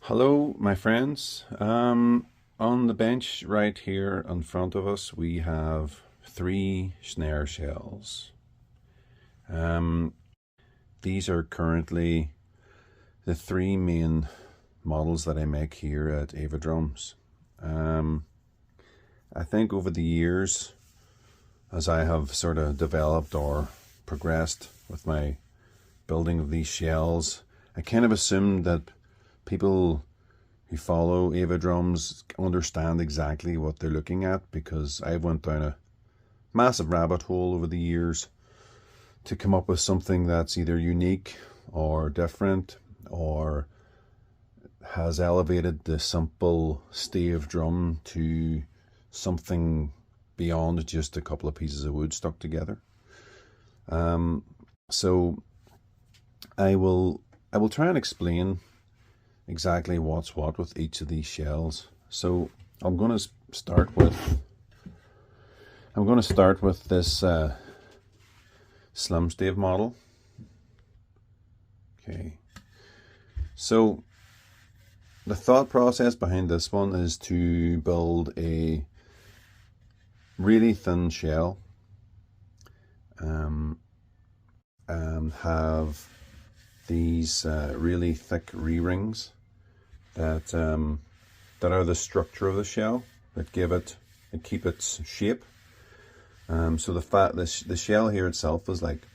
Hello, my friends. On the bench right here in front of us, we have three snare shells. These are currently the three main models that I make here at AVA Drums. I think over the years, as I have sort of developed or progressed with my building of these shells, I kind of assumed that people who follow AVA Drums understand exactly what they're looking at, because I went down a massive rabbit hole over the years to come up with something that's either unique or different or has elevated the simple stave drum to something beyond just a couple of pieces of wood stuck together. So I will try and explain exactly what's what with each of these shells. So I'm going to start with this SLIM-STAVE model. Okay, so the thought process behind this one is to build a really thin shell and have these really thick re-rings that are the structure of the shell, that keep its shape. So the shell here itself is like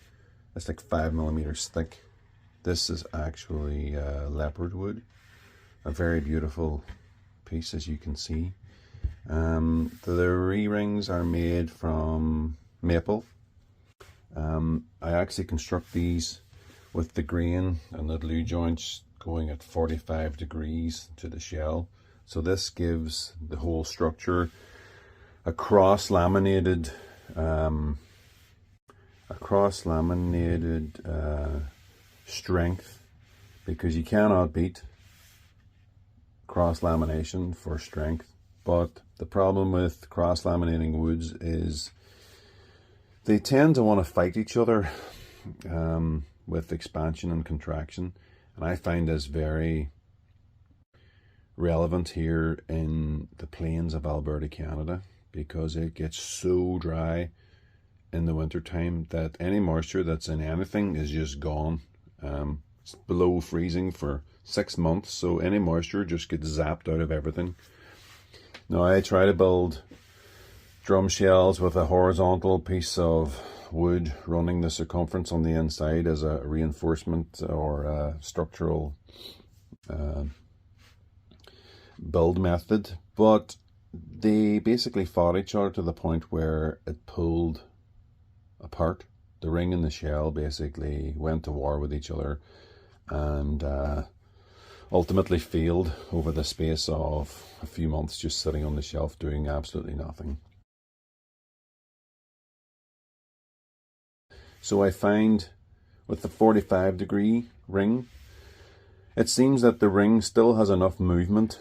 5 millimeters thick. This is actually leopard wood, a very beautiful piece, as you can see. The re-rings are made from maple. I actually construct these with the grain and the glue joints going at 45 degrees to the shell. So this gives the whole structure a cross-laminated strength, because you cannot beat cross-lamination for strength. But the problem with cross-laminating woods is they tend to want to fight each other with expansion and contraction. And I find this very relevant here in the plains of Alberta, Canada, because it gets so dry in the wintertime that any moisture that's in anything is just gone. It's below freezing for 6 months, so any moisture just gets zapped out of everything. Now I try to build drum shells with a horizontal piece of wood running the circumference on the inside as a reinforcement or a structural build method, but they basically fought each other to the point where it pulled apart. The ring and the shell basically went to war with each other and ultimately failed over the space of a few months, just sitting on the shelf doing absolutely nothing. So I find with the 45-degree ring, it seems that the ring still has enough movement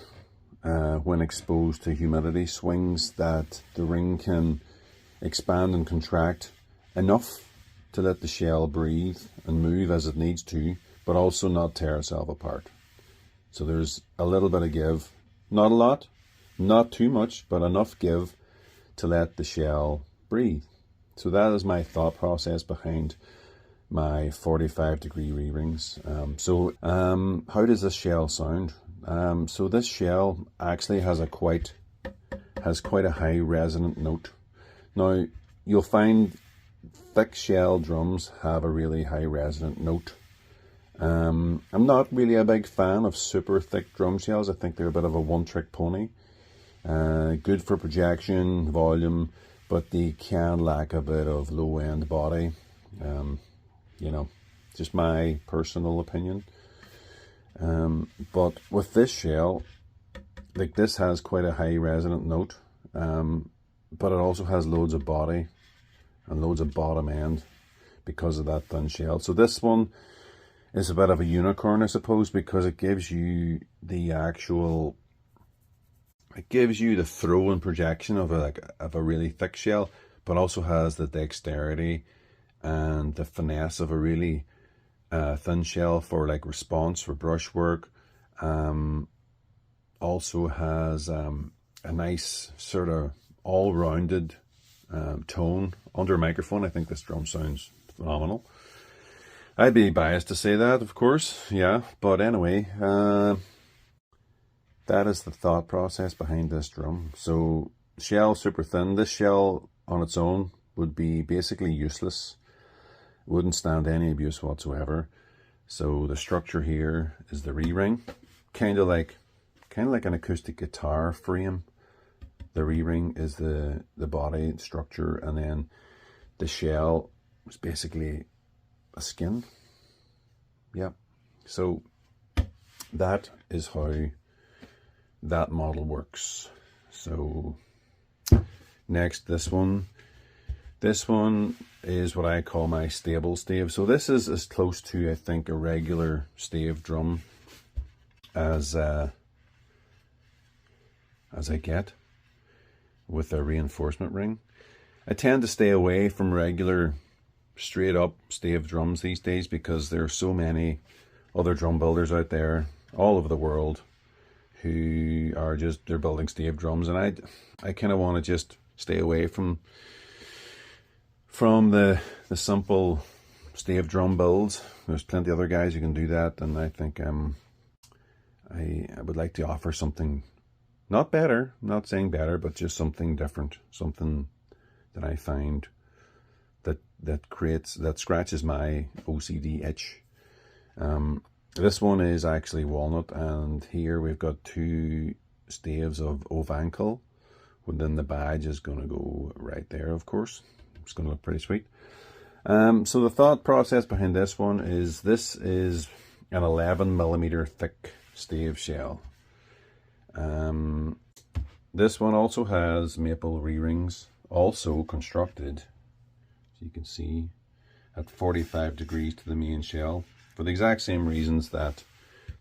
when exposed to humidity swings, that the ring can expand and contract enough to let the shell breathe and move as it needs to, but also not tear itself apart. So there's a little bit of give, not a lot, not too much, but enough give to let the shell breathe. So that is my thought process behind my 45-degree re-rings. How does this shell sound? So this shell actually has quite a high resonant note. Now you'll find thick shell drums have a really high resonant note. I'm not really a big fan of super thick drum shells. I think they're a bit of a one-trick pony. Good for projection, volume, but they can lack a bit of low-end body. You know, just my personal opinion. But with this shell, like, this has quite a high resonant note, but it also has loads of body and loads of bottom end because of that thin shell. So this one is a bit of a unicorn, I suppose, because it gives you the actual, it gives you the throw and projection of a really thick shell, but also has the dexterity and the finesse of a really thin shell for like response, for brushwork, also has a nice sort of all-rounded tone. Under a microphone, I think this drum sounds phenomenal. I'd be biased to say that, of course, yeah, but anyway, that is the thought process behind this drum. So, shell super thin. This shell on its own would be basically useless. It wouldn't stand any abuse whatsoever. So the structure here is the re-ring, kind of like an acoustic guitar frame. The re-ring is the body structure, and then the shell is basically a skin. Yep. So that is how that model works. So next, this one is what I call my STABLE-STAVE. So this is as close to, I think, a regular stave drum as I get, with a reinforcement ring. I tend to stay away from regular straight up stave drums these days because there are so many other drum builders out there all over the world who are just, they're building stave drums, and I kind of want to just stay away from the simple stave drum builds. There's plenty of other guys who can do that, and I think I would like to offer something not better, not saying better, but just something different, something that I find that scratches my OCD itch. This one is actually walnut, and here we've got 2 staves of Ovankal. Then the badge is going to go right there, of course. It's going to look pretty sweet. So the thought process behind this one is an 11mm thick stave shell. This one also has maple re-rings, also constructed, as you can see, at 45 degrees to the main shell, for the exact same reasons that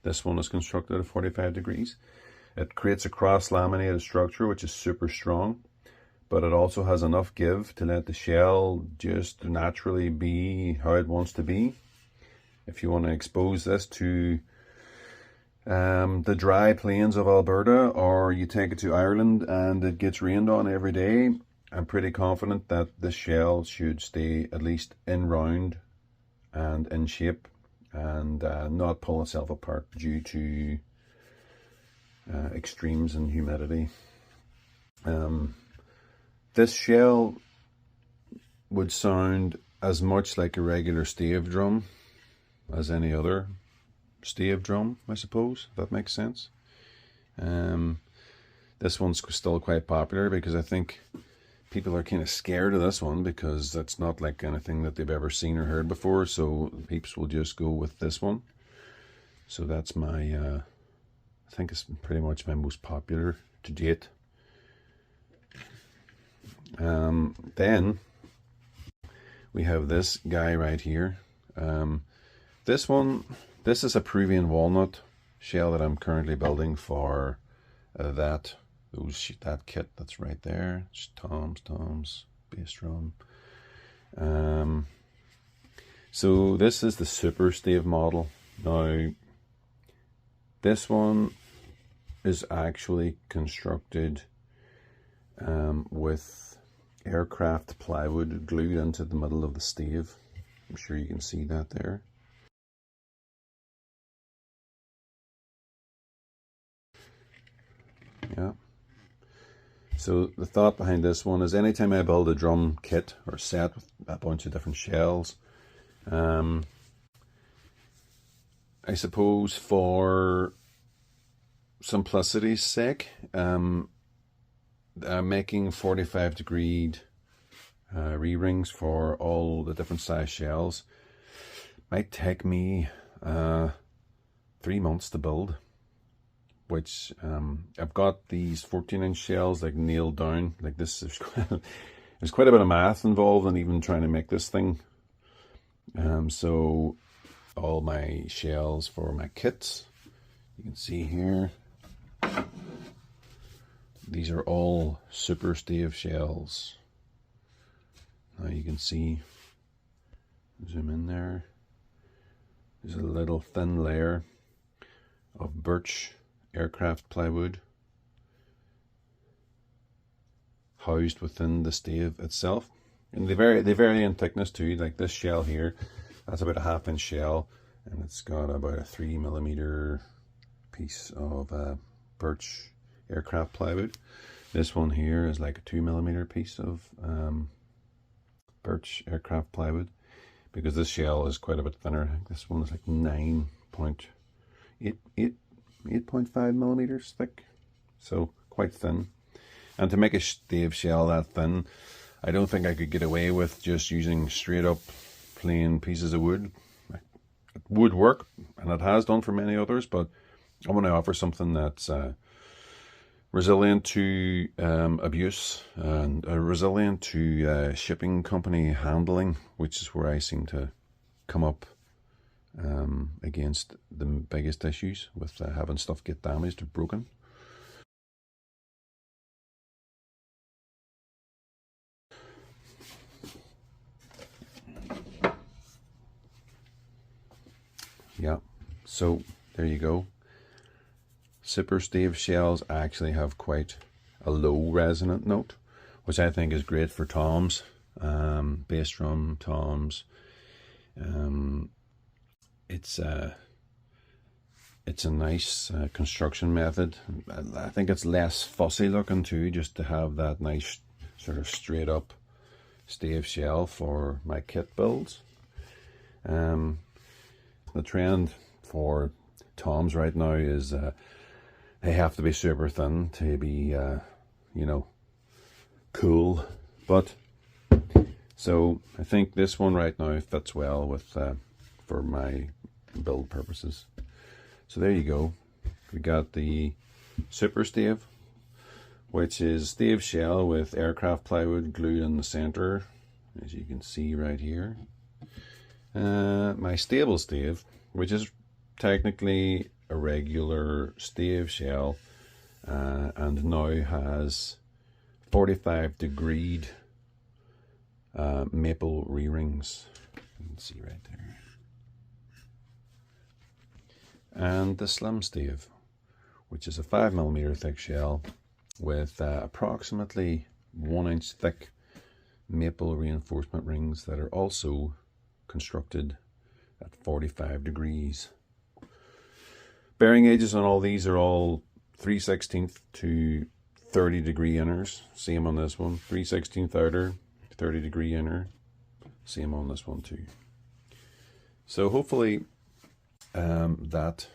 this one is constructed at 45 degrees. It creates a cross-laminated structure, which is super strong, but it also has enough give to let the shell just naturally be how it wants to be. If you want to expose this to the dry plains of Alberta, or you take it to Ireland and it gets rained on every day, I'm pretty confident that the shell should stay at least in round and in shape, and not pull itself apart due to extremes in humidity. This shell would sound as much like a regular stave drum as any other stave drum, I suppose, if that makes sense. This one's still quite popular because I think people are kind of scared of this one because that's not like anything that they've ever seen or heard before, so peeps will just go with this one. So that's my I think it's pretty much my most popular to date. Then we have this guy right here. This is a Peruvian walnut shell that I'm currently building for that kit that's right there. It's toms, bass drum. So this is the SUPER-STAVE model. Now, this one is actually constructed with aircraft plywood glued into the middle of the stave. I'm sure you can see that there. Yeah. So the thought behind this one is anytime I build a drum kit or set with a bunch of different shells, I suppose for simplicity's sake, making 45 degree re-rings for all the different size shells might take me 3 months to build, which I've got these 14-inch shells like nailed down like this. There's quite a bit of math involved in even trying to make this thing. So all my shells for my kits, you can see here, these are all SUPER-STAVE shells. Now you can see, zoom in there, there's a little thin layer of birch aircraft plywood housed within the stave itself. And they vary in thickness too. Like this shell here, that's about a 1/2 inch shell, and it's got about a 3mm piece of birch aircraft plywood. This one here is like a 2mm piece of birch aircraft plywood, because this shell is quite a bit thinner. I think this one is like 8.5mm thick, so quite thin. And to make a stave shell that thin, I don't think I could get away with just using straight up plain pieces of wood. It would work, and it has done for many others, but I want to offer something that's resilient to abuse and resilient to shipping company handling, which is where I seem to come up against the biggest issues with having stuff get damaged or broken. Yeah, so there you go. SUPER-STAVE shells actually have quite a low resonant note, which I think is great for toms, bass drum, toms. It's a nice construction method. I think it's less fussy looking too, just to have that nice sort of straight up stave shell for my kit builds. The trend for toms right now is they have to be super thin to be, you know, cool. But so I think this one right now fits well with for my build purposes. So there you go. We got the SUPER-STAVE, which is stave shell with aircraft plywood glued in the center, as you can see right here. My STABLE-STAVE, which is technically a regular stave shell, and now has 45-degreed maple re-rings. You can see right there. And the SLIM-STAVE, which is a 5mm thick shell with approximately 1 inch thick maple reinforcement rings that are also constructed at 45 degrees. Bearing edges on all these are all 3/16 to 30-degree inners. Same on this one. 3/16 outer, 30-degree inner. Same on this one too. So hopefully that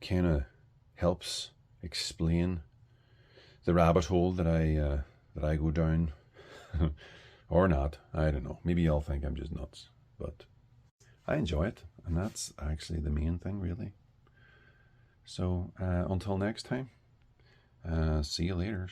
kind of helps explain the rabbit hole that I go down. Or not, I don't know. Maybe y'all think I'm just nuts, but I enjoy it, and that's actually the main thing, really. So until next time, see you later.